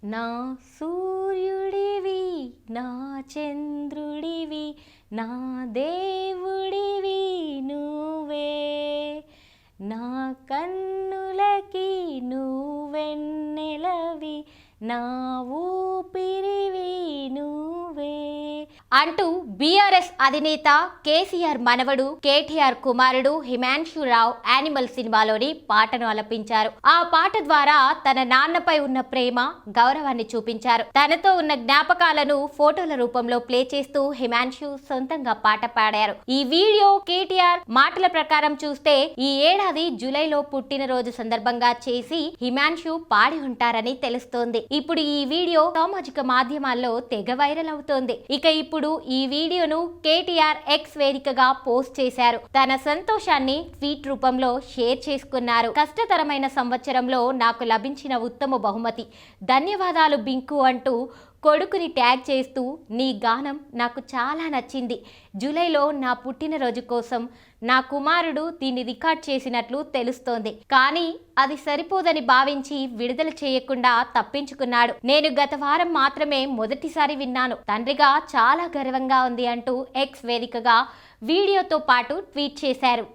నా సూర్యుడివి నా చంద్రుడివి నా దేవుడివి నువ్వే నా కన్నులకి నువ్వెన్నెలవి నా ఊపిరివి నువ్వే అంటూ బీఆర్ఎస్ అధినేత కేసీఆర్ మనవడు కేటీఆర్ కుమారుడు హిమాన్షు రావు యానిమల్ సినిమాలోని పాటను ఆలపించారు. ఆ పాట ద్వారా తన నాన్నపై ఉన్న ప్రేమ, గౌరవాన్ని చూపించారు. తనతో ఉన్న జ్ఞాపకాలను ఫోటోల రూపంలో ప్లే చేస్తూ హిమాన్షు సొంతంగా పాట పాడారు. ఈ వీడియో కేటీఆర్ మాటల ప్రకారం చూస్తే ఈ ఏడాది జూలైలో పుట్టినరోజు సందర్భంగా చేసి హిమాన్షు పాడి ఉంటారని తెలుస్తోంది. ఇప్పుడు ఈ వీడియో సామాజిక మాధ్యమాల్లో తెగ వైరల్ అవుతోంది. ఇక ఇప్పుడు ఈ వీడియోను కేటీఆర్ ఎక్స్ వేదికగా పోస్ట్ చేశారు. తన సంతోషాన్ని ట్వీట్ రూపంలో షేర్ చేసుకున్నారు. కష్టతరమైన సంవత్సరంలో నాకు లభించిన ఉత్తమ బహుమతి, ధన్యవాదాలు బింకు అంటూ కొడుకుని ట్యాగ్ చేస్తూ, నీ గానం నాకు చాలా నచ్చింది. జూలైలో నా పుట్టినరోజు కోసం నా కుమారుడు దీన్ని రికార్డ్ చేసినట్లు తెలుస్తోంది. కానీ అది సరిపోదని భావించి విడుదల చేయకుండా తప్పించుకున్నాడు. నేను గత వారం మాత్రమే మొదటిసారి విన్నాను. తండ్రిగా చాలా గర్వంగా ఉంది అంటూ ఎక్స్ వేదికగా వీడియోతో పాటు ట్వీట్ చేశారు.